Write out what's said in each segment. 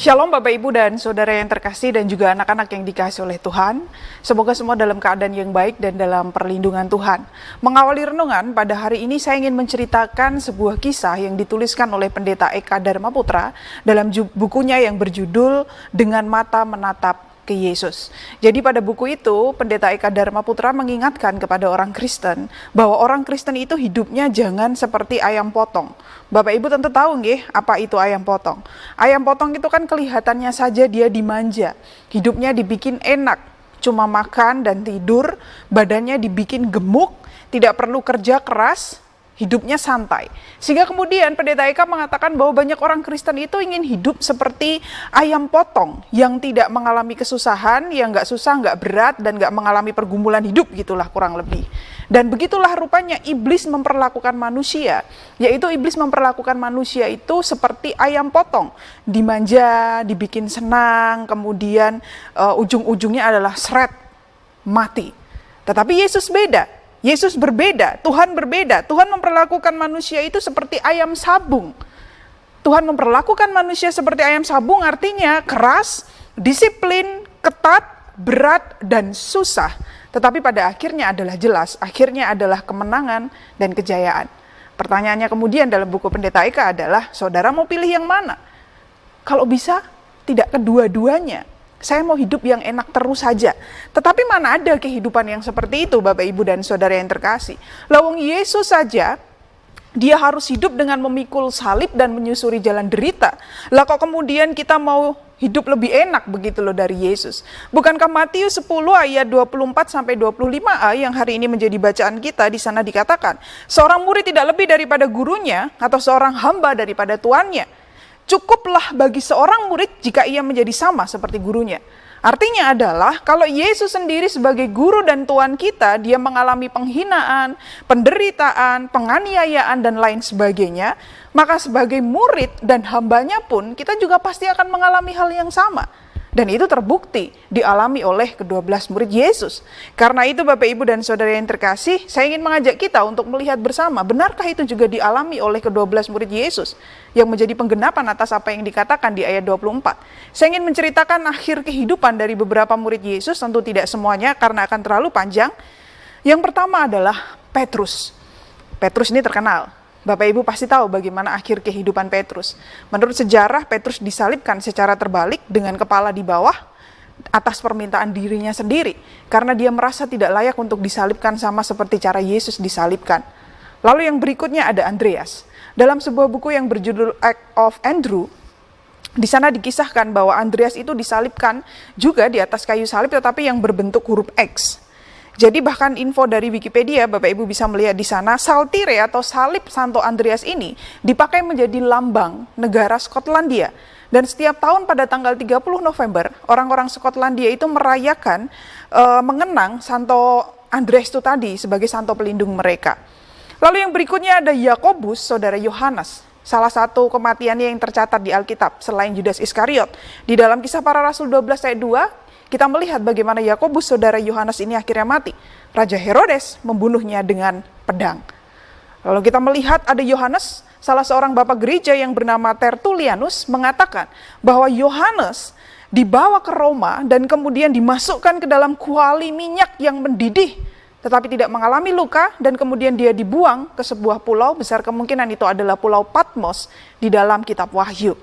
Shalom Bapak Ibu dan Saudara yang terkasih dan juga anak-anak yang dikasihi oleh Tuhan. Semoga semua dalam keadaan yang baik dan dalam perlindungan Tuhan. Mengawali renungan pada hari ini saya ingin menceritakan sebuah kisah yang dituliskan oleh Pendeta Eka Dharma Putra dalam bukunya yang berjudul Dengan Mata Menatap ke Yesus. Jadi pada buku itu Pendeta Eka Dharma Putra mengingatkan kepada orang Kristen bahwa orang Kristen itu hidupnya jangan seperti ayam potong. Bapak Ibu tentu tahu nggih apa itu ayam potong. Ayam potong itu kan kelihatannya saja dia dimanja. Hidupnya dibikin enak, cuma makan dan tidur, badannya dibikin gemuk, tidak perlu kerja keras, hidupnya santai. Sehingga kemudian Pendeta Eka mengatakan bahwa banyak orang Kristen itu ingin hidup seperti ayam potong yang tidak mengalami kesusahan, yang nggak susah, nggak berat, dan nggak mengalami pergumulan hidup gitulah kurang lebih. Dan begitulah rupanya iblis memperlakukan manusia, yaitu iblis memperlakukan manusia itu seperti ayam potong, dimanja, dibikin senang, kemudian ujung-ujungnya adalah seret, mati. Tetapi Yesus beda. Yesus berbeda, Tuhan berbeda. Tuhan memperlakukan manusia itu seperti ayam sabung. Tuhan memperlakukan manusia seperti ayam sabung artinya keras, disiplin, ketat, berat, dan susah. Tetapi pada akhirnya adalah jelas, akhirnya adalah kemenangan dan kejayaan. Pertanyaannya kemudian dalam buku Pendeta Eka adalah, saudara mau pilih yang mana? Kalau bisa, tidak kedua-duanya. Saya mau hidup yang enak terus saja. Tetapi mana ada kehidupan yang seperti itu Bapak Ibu dan Saudara yang terkasih. Lawang Yesus saja, dia harus hidup dengan memikul salib dan menyusuri jalan derita. Lah kok kemudian kita mau hidup lebih enak begitu loh dari Yesus. Bukankah Matius 10 ayat 24 sampai 25a yang hari ini menjadi bacaan kita, di sana dikatakan, seorang murid tidak lebih daripada gurunya atau seorang hamba daripada tuannya. Cukuplah bagi seorang murid jika ia menjadi sama seperti gurunya. Artinya adalah kalau Yesus sendiri sebagai guru dan Tuhan kita, dia mengalami penghinaan, penderitaan, penganiayaan, dan lain sebagainya, maka sebagai murid dan hambanya pun kita juga pasti akan mengalami hal yang sama. Dan itu terbukti dialami oleh ke-12 murid Yesus. Karena itu Bapak Ibu dan Saudara yang terkasih, saya ingin mengajak kita untuk melihat bersama, benarkah itu juga dialami oleh ke-12 murid Yesus yang menjadi penggenapan atas apa yang dikatakan di ayat 24. Saya ingin menceritakan akhir kehidupan dari beberapa murid Yesus, tentu tidak semuanya karena akan terlalu panjang. Yang pertama adalah Petrus. Petrus ini terkenal. Bapak Ibu pasti tahu bagaimana akhir kehidupan Petrus. Menurut sejarah, Petrus disalibkan secara terbalik dengan kepala di bawah atas permintaan dirinya sendiri. Karena dia merasa tidak layak untuk disalibkan sama seperti cara Yesus disalibkan. Lalu yang berikutnya ada Andreas. Dalam sebuah buku yang berjudul Act of Andrew, di sana dikisahkan bahwa Andreas itu disalibkan juga di atas kayu salib tetapi yang berbentuk huruf X. Jadi bahkan info dari Wikipedia, Bapak Ibu bisa melihat di sana, saltire atau salib Santo Andreas ini dipakai menjadi lambang negara Skotlandia. Dan setiap tahun pada tanggal 30 November, orang-orang Skotlandia itu merayakan, mengenang Santo Andreas itu tadi sebagai santo pelindung mereka. Lalu yang berikutnya ada Yakobus, saudara Yohanes. Salah satu kematiannya yang tercatat di Alkitab selain Judas Iskariot. Di dalam Kisah Para Rasul 12 ayat 2, kita melihat bagaimana Yakobus, saudara Yohanes ini akhirnya mati. Raja Herodes membunuhnya dengan pedang. Lalu kita melihat ada Yohanes, salah seorang bapak gereja yang bernama Tertullianus mengatakan bahwa Yohanes dibawa ke Roma dan kemudian dimasukkan ke dalam kuali minyak yang mendidih, tetapi tidak mengalami luka, dan kemudian dia dibuang ke sebuah pulau, besar kemungkinan itu adalah Pulau Patmos di dalam kitab Wahyu.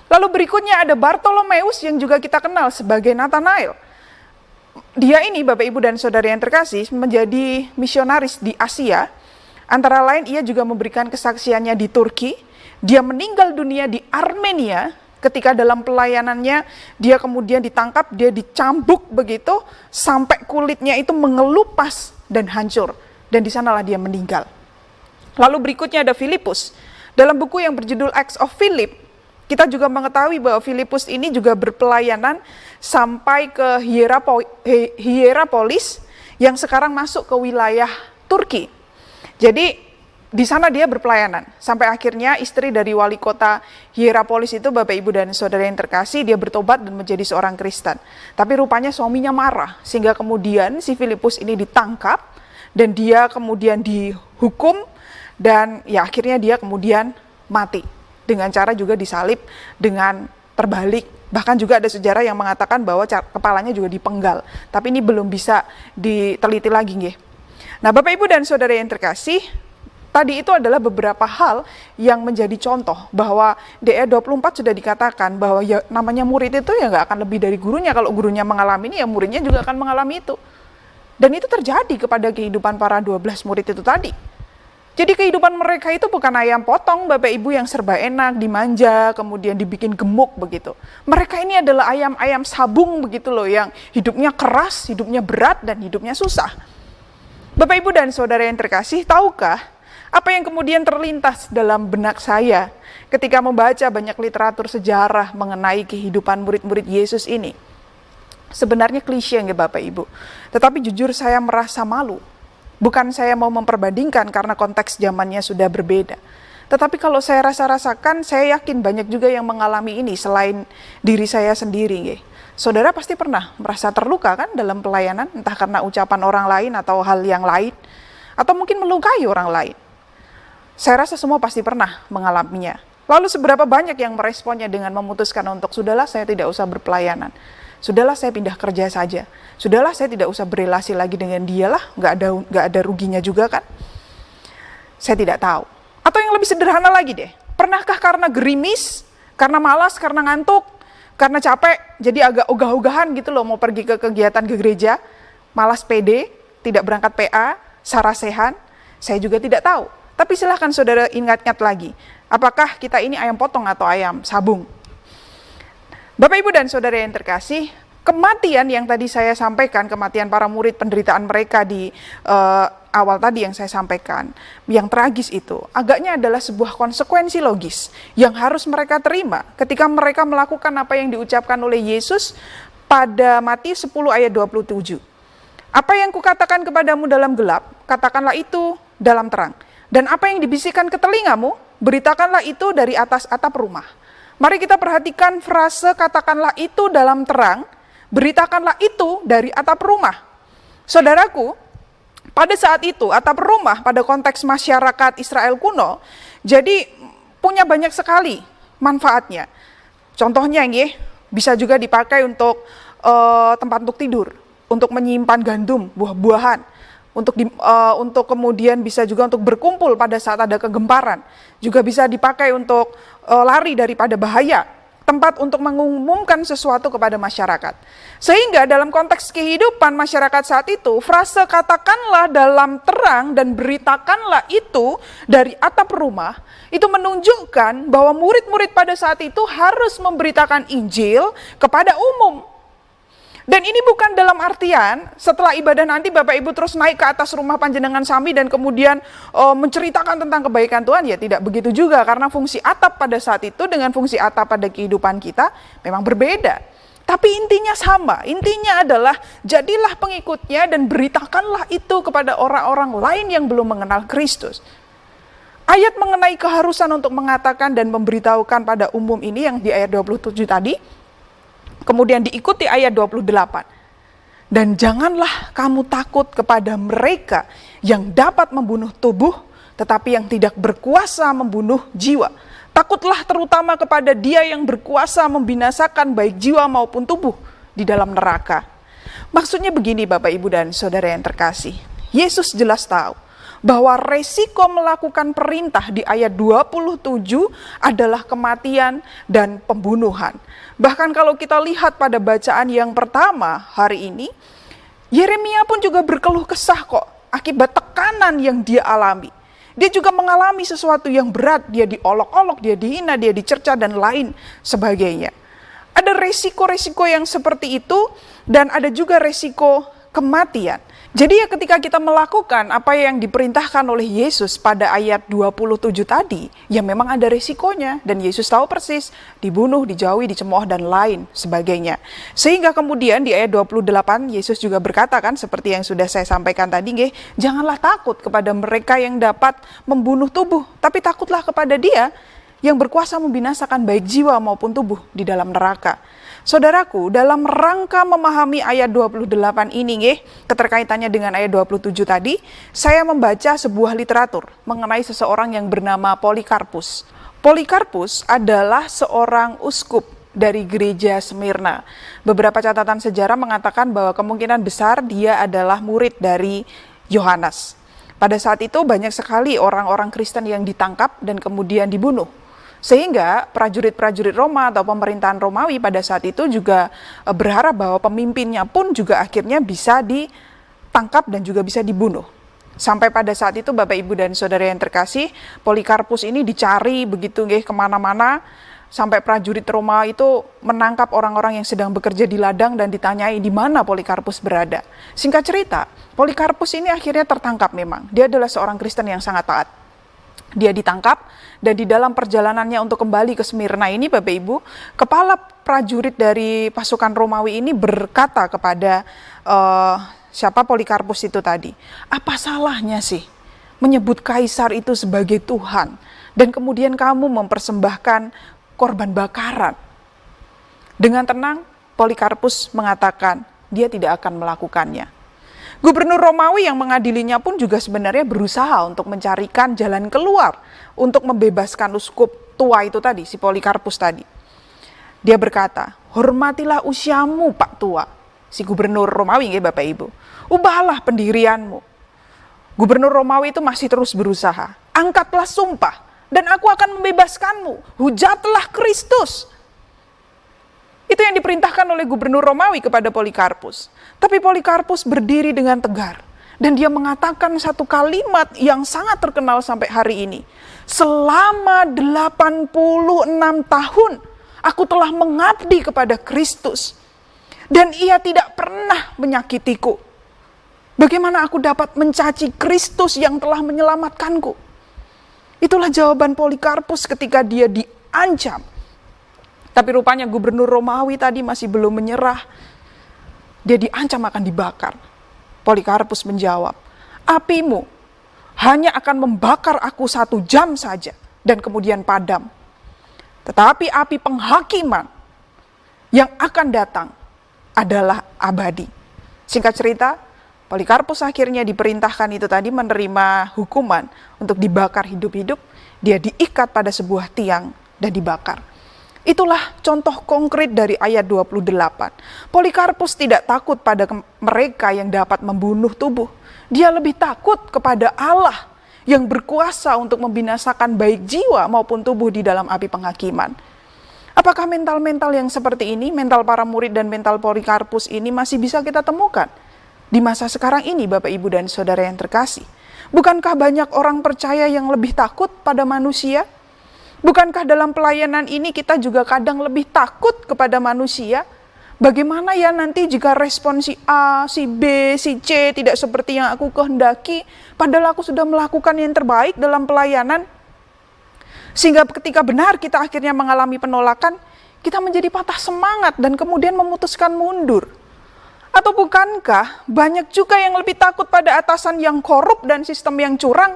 Lalu berikutnya ada Bartolomeus yang juga kita kenal sebagai Nathanael. Dia ini Bapak Ibu dan Saudara yang terkasih menjadi misionaris di Asia. Antara lain ia juga memberikan kesaksiannya di Turki. Dia meninggal dunia di Armenia ketika dalam pelayanannya dia kemudian ditangkap, dia dicambuk begitu sampai kulitnya itu mengelupas dan hancur. Dan di sanalah dia meninggal. Lalu berikutnya ada Filipus. Dalam buku yang berjudul Acts of Philip, kita juga mengetahui bahwa Filipus ini juga berpelayanan sampai ke Hierapolis yang sekarang masuk ke wilayah Turki. Jadi di sana dia berpelayanan sampai akhirnya istri dari wali kota Hierapolis itu, Bapak Ibu dan Saudara yang terkasih, dia bertobat dan menjadi seorang Kristen. Tapi rupanya suaminya marah sehingga kemudian si Filipus ini ditangkap dan dia kemudian dihukum dan ya akhirnya dia kemudian mati. Dengan cara juga disalib dengan terbalik Bahkan juga ada sejarah yang mengatakan bahwa kepalanya juga dipenggal. Tapi ini belum bisa diteliti lagi nggih. Nah, Bapak Ibu dan Saudara yang terkasih, tadi itu adalah beberapa hal yang menjadi contoh bahwa di ayat 24 sudah dikatakan bahwa ya namanya murid itu ya nggak akan lebih dari gurunya. Kalau gurunya mengalami ini, ya muridnya juga akan mengalami itu. Dan itu terjadi kepada kehidupan para 12 murid itu tadi. Jadi kehidupan mereka itu bukan ayam potong, Bapak Ibu, yang serba enak, dimanja, kemudian dibikin gemuk begitu. Mereka ini adalah ayam-ayam sabung begitu loh, yang hidupnya keras, hidupnya berat, dan hidupnya susah. Bapak Ibu dan Saudara yang terkasih, tahukah apa yang kemudian terlintas dalam benak saya ketika membaca banyak literatur sejarah mengenai kehidupan murid-murid Yesus ini? Sebenarnya klise nggak Bapak Ibu, tetapi jujur saya merasa malu. Bukan saya mau memperbandingkan karena konteks zamannya sudah berbeda. Tetapi kalau saya rasakan, saya yakin banyak juga yang mengalami ini selain diri saya sendiri. Nggih. Saudara pasti pernah merasa terluka kan dalam pelayanan, entah karena ucapan orang lain atau hal yang lain, atau mungkin melukai orang lain. Saya rasa semua pasti pernah mengalaminya. Lalu seberapa banyak yang meresponnya dengan memutuskan untuk sudahlah saya tidak usah berpelayanan. Sudahlah saya pindah kerja saja. Sudahlah saya tidak usah berelasi lagi dengan dia lah, nggak ada ruginya juga kan. Saya tidak tahu. Atau yang lebih sederhana lagi deh, pernahkah karena gerimis, karena malas, karena ngantuk, karena capek, jadi agak ogah-ogahan gitu loh mau pergi ke kegiatan ke gereja, malas pede, tidak berangkat PA, sarasehan, saya juga tidak tahu. Tapi silahkan saudara ingat-ingat lagi, apakah kita ini ayam potong atau ayam sabung? Bapak Ibu dan Saudara yang terkasih, kematian yang tadi saya sampaikan, kematian para murid, penderitaan mereka di awal tadi yang saya sampaikan, yang tragis itu, agaknya adalah sebuah konsekuensi logis yang harus mereka terima ketika mereka melakukan apa yang diucapkan oleh Yesus pada Matius 10 ayat 27. Apa yang kukatakan kepadamu dalam gelap, katakanlah itu dalam terang. Dan apa yang dibisikkan ke telingamu, beritakanlah itu dari atas atap rumah. Mari kita perhatikan frase katakanlah itu dalam terang, beritakanlah itu dari atap rumah. Saudaraku, pada saat itu atap rumah pada konteks masyarakat Israel kuno, jadi punya banyak sekali manfaatnya. Contohnya nggih, bisa juga dipakai untuk tempat untuk tidur, untuk menyimpan gandum, buah-buahan, untuk kemudian bisa juga untuk berkumpul pada saat ada kegemparan, juga bisa dipakai untuk lari daripada bahaya, tempat untuk mengumumkan sesuatu kepada masyarakat. Sehingga dalam konteks kehidupan masyarakat saat itu, frase katakanlah dalam terang dan beritakanlah itu dari atap rumah, itu menunjukkan bahwa murid-murid pada saat itu harus memberitakan Injil kepada umum. Dan ini bukan dalam artian setelah ibadah nanti Bapak Ibu terus naik ke atas rumah panjenengan sami dan kemudian menceritakan tentang kebaikan Tuhan. Ya tidak begitu juga, karena fungsi atap pada saat itu dengan fungsi atap pada kehidupan kita memang berbeda. Tapi intinya sama, intinya adalah jadilah pengikutnya dan beritakanlah itu kepada orang-orang lain yang belum mengenal Kristus. Ayat mengenai keharusan untuk mengatakan dan memberitahukan pada umum ini yang di ayat 27 tadi, kemudian diikuti ayat 28. Dan janganlah kamu takut kepada mereka yang dapat membunuh tubuh, tetapi yang tidak berkuasa membunuh jiwa. Takutlah terutama kepada Dia yang berkuasa membinasakan baik jiwa maupun tubuh di dalam neraka. Maksudnya begini Bapak Ibu dan Saudara yang terkasih. Yesus jelas tahu bahwa resiko melakukan perintah di ayat 27 adalah kematian dan pembunuhan. Bahkan kalau kita lihat pada bacaan yang pertama hari ini, Yeremia pun juga berkeluh kesah kok akibat tekanan yang dia alami. Dia juga mengalami sesuatu yang berat, dia diolok-olok, dia dihina, dia dicerca dan lain sebagainya. Ada resiko-resiko yang seperti itu dan ada juga resiko kematian. Jadi ya ketika kita melakukan apa yang diperintahkan oleh Yesus pada ayat 27 tadi, ya memang ada resikonya. Dan Yesus tahu persis, dibunuh, dijauhi, dicemooh, dan lain sebagainya. Sehingga kemudian di ayat 28, Yesus juga berkata kan, seperti yang sudah saya sampaikan tadi, janganlah takut kepada mereka yang dapat membunuh tubuh, tapi takutlah kepada Dia yang berkuasa membinasakan baik jiwa maupun tubuh di dalam neraka. Saudaraku, dalam rangka memahami ayat 28 ini, keterkaitannya dengan ayat 27 tadi, saya membaca sebuah literatur mengenai seseorang yang bernama Polikarpus. Polikarpus adalah seorang uskup dari gereja Smyrna. Beberapa catatan sejarah mengatakan bahwa kemungkinan besar dia adalah murid dari Yohanes. Pada saat itu banyak sekali orang-orang Kristen yang ditangkap dan kemudian dibunuh. Sehingga prajurit-prajurit Roma atau pemerintahan Romawi pada saat itu juga berharap bahwa pemimpinnya pun juga akhirnya bisa ditangkap dan juga bisa dibunuh. Sampai pada saat itu Bapak Ibu dan Saudara yang terkasih, Polikarpus ini dicari begitu kemana-mana, sampai prajurit Roma itu menangkap orang-orang yang sedang bekerja di ladang dan ditanyai di mana Polikarpus berada. Singkat cerita, Polikarpus ini akhirnya tertangkap memang. Dia adalah seorang Kristen yang sangat taat. Dia ditangkap dan di dalam perjalanannya untuk kembali ke Smyrna ini Bapak Ibu, kepala prajurit dari pasukan Romawi ini berkata kepada siapa Polikarpus itu tadi, apa salahnya sih menyebut kaisar itu sebagai Tuhan dan kemudian kamu mempersembahkan korban bakaran? Dengan tenang Polikarpus mengatakan dia tidak akan melakukannya. Gubernur Romawi yang mengadilinya pun juga sebenarnya berusaha untuk mencarikan jalan keluar untuk membebaskan uskup tua itu tadi, si Polikarpus tadi. Dia berkata, hormatilah usiamu Pak Tua, si gubernur Romawi ya Bapak Ibu. Ubahlah pendirianmu. Gubernur Romawi itu masih terus berusaha. Angkatlah sumpah dan aku akan membebaskanmu. Hujatlah Kristus. Itu yang diperintahkan oleh gubernur Romawi kepada Polikarpus. Tapi Polikarpus berdiri dengan tegar. Dan dia mengatakan satu kalimat yang sangat terkenal sampai hari ini. Selama 86 tahun aku telah mengabdi kepada Kristus. Dan ia tidak pernah menyakitiku. Bagaimana aku dapat mencaci Kristus yang telah menyelamatkanku? Itulah jawaban Polikarpus ketika dia diancam. Tapi rupanya gubernur Romawi tadi masih belum menyerah. Dia diancam akan dibakar. Polikarpus menjawab, apimu hanya akan membakar aku 1 jam saja dan kemudian padam. Tetapi api penghakiman yang akan datang adalah abadi. Singkat cerita, Polikarpus akhirnya diperintahkan itu tadi menerima hukuman untuk dibakar hidup-hidup. Dia diikat pada sebuah tiang dan dibakar. Itulah contoh konkret dari ayat 28. Polikarpus tidak takut pada mereka yang dapat membunuh tubuh. Dia lebih takut kepada Allah yang berkuasa untuk membinasakan baik jiwa maupun tubuh di dalam api penghakiman. Apakah mental-mental yang seperti ini, mental para murid dan mental Polikarpus ini masih bisa kita temukan di masa sekarang ini Bapak Ibu dan Saudara yang terkasih? Bukankah banyak orang percaya yang lebih takut pada manusia? Bukankah dalam pelayanan ini kita juga kadang lebih takut kepada manusia? Bagaimana ya nanti jika respon si A, si B, si C tidak seperti yang aku kehendaki, padahal aku sudah melakukan yang terbaik dalam pelayanan? Sehingga ketika benar kita akhirnya mengalami penolakan, kita menjadi patah semangat dan kemudian memutuskan mundur. Atau bukankah banyak juga yang lebih takut pada atasan yang korup dan sistem yang curang?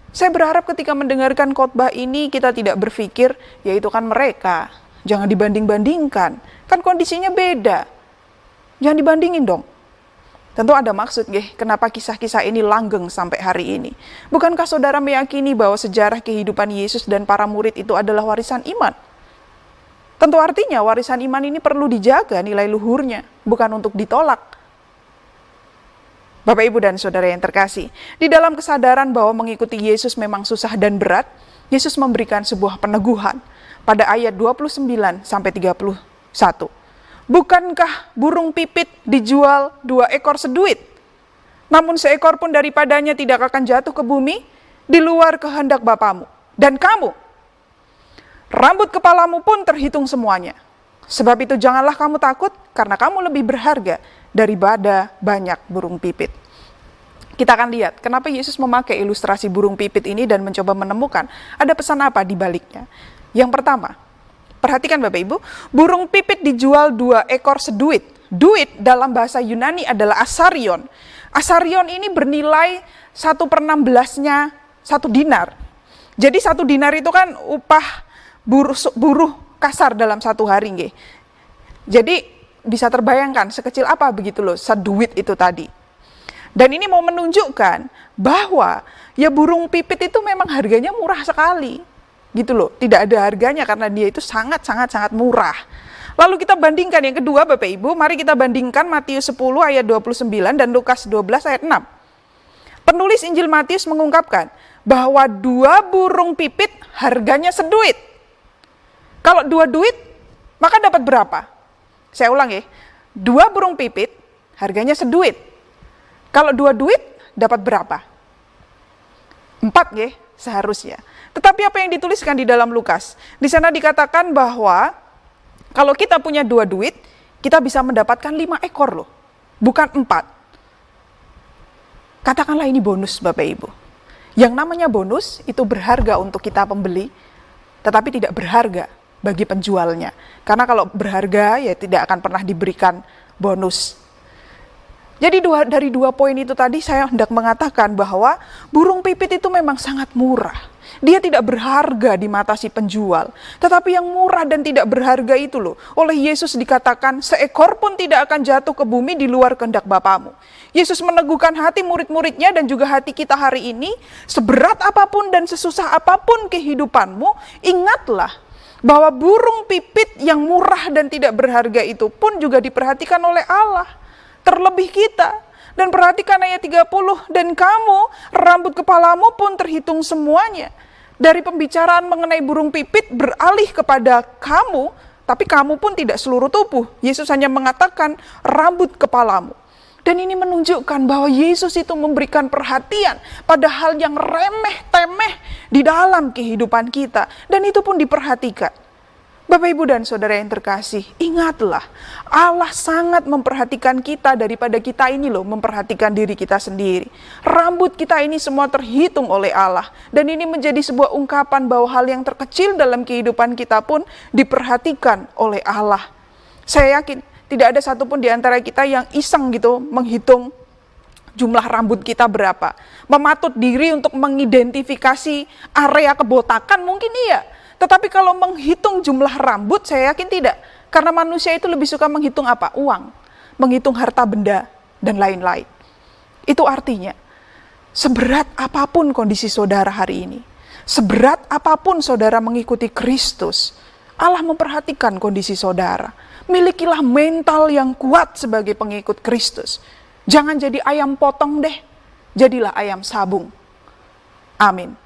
Saya berharap ketika mendengarkan khotbah ini kita tidak berpikir, ya itu kan mereka, jangan dibanding-bandingkan, kan kondisinya beda. Jangan dibandingin dong. Tentu ada maksud kenapa kisah-kisah ini langgeng sampai hari ini. Bukankah saudara meyakini bahwa sejarah kehidupan Yesus dan para murid itu adalah warisan iman? Tentu artinya warisan iman ini perlu dijaga nilai luhurnya, bukan untuk ditolak. Bapak, Ibu, dan Saudara yang terkasih, di dalam kesadaran bahwa mengikuti Yesus memang susah dan berat, Yesus memberikan sebuah peneguhan pada ayat 29-31. Bukankah burung pipit dijual 2 ekor seduit? Namun seekor pun daripadanya tidak akan jatuh ke bumi di luar kehendak Bapamu. Dan kamu, rambut kepalamu pun terhitung semuanya. Sebab itu janganlah kamu takut, karena kamu lebih berharga daripada banyak burung pipit. Kita akan lihat kenapa Yesus memakai ilustrasi burung pipit ini dan mencoba menemukan ada pesan apa di baliknya. Yang pertama, perhatikan Bapak Ibu, burung pipit dijual 2 ekor seduit. Duit dalam bahasa Yunani adalah asarion. Asarion ini bernilai 1/16-nya 1 dinar. Jadi 1 dinar itu kan upah buruh kasar dalam 1 hari. Jadi bisa terbayangkan sekecil apa begitu loh seduit itu tadi. Dan ini mau menunjukkan bahwa ya burung pipit itu memang harganya murah sekali. gitu loh. Tidak ada harganya karena dia itu sangat murah. Lalu kita bandingkan yang kedua Bapak Ibu, mari kita bandingkan Matius 10 ayat 29 dan Lukas 12 ayat 6. Penulis Injil Matius mengungkapkan bahwa 2 burung pipit harganya seduit. Kalau 2 duit, maka dapat berapa? Saya ulang ya, 2 burung pipit harganya seduit. Kalau 2 duit, dapat berapa? 4 ya, seharusnya. Tetapi apa yang dituliskan di dalam Lukas? Di sana dikatakan bahwa kalau kita punya 2 duit, kita bisa mendapatkan 5 ekor loh, bukan 4. Katakanlah ini bonus Bapak Ibu. Yang namanya bonus itu berharga untuk kita pembeli, tetapi tidak berharga bagi penjualnya. Karena kalau berharga ya tidak akan pernah diberikan bonus. Jadi dari 2 poin itu tadi saya hendak mengatakan bahwa burung pipit itu memang sangat murah. Dia tidak berharga di mata si penjual. Tetapi yang murah dan tidak berharga itu loh, oleh Yesus dikatakan seekor pun tidak akan jatuh ke bumi di luar kehendak Bapamu. Yesus meneguhkan hati murid-muridnya dan juga hati kita hari ini, seberat apapun dan sesusah apapun kehidupanmu, ingatlah bahwa burung pipit yang murah dan tidak berharga itu pun juga diperhatikan oleh Allah. Terlebih kita. Dan perhatikan ayat 30, dan kamu, rambut kepalamu pun terhitung semuanya. Dari pembicaraan mengenai burung pipit beralih kepada kamu, tapi kamu pun tidak seluruh tubuh. Yesus hanya mengatakan rambut kepalamu. Dan ini menunjukkan bahwa Yesus itu memberikan perhatian pada hal yang remeh-temeh di dalam kehidupan kita. Dan itu pun diperhatikan. Bapak, Ibu, dan Saudara yang terkasih, ingatlah, Allah sangat memperhatikan kita daripada kita ini loh, memperhatikan diri kita sendiri. Rambut kita ini semua terhitung oleh Allah. Dan ini menjadi sebuah ungkapan bahwa hal yang terkecil dalam kehidupan kita pun diperhatikan oleh Allah. Saya yakin tidak ada satupun di antara kita yang iseng gitu menghitung jumlah rambut kita berapa. Mematut diri untuk mengidentifikasi area kebotakan mungkin iya. Tetapi kalau menghitung jumlah rambut, saya yakin tidak. Karena manusia itu lebih suka menghitung apa? Uang. Menghitung harta benda, dan lain-lain. Itu artinya, seberat apapun kondisi saudara hari ini, seberat apapun saudara mengikuti Kristus, Allah memperhatikan kondisi saudara. Milikilah mental yang kuat sebagai pengikut Kristus. Jangan jadi ayam potong deh, jadilah ayam sabung. Amin.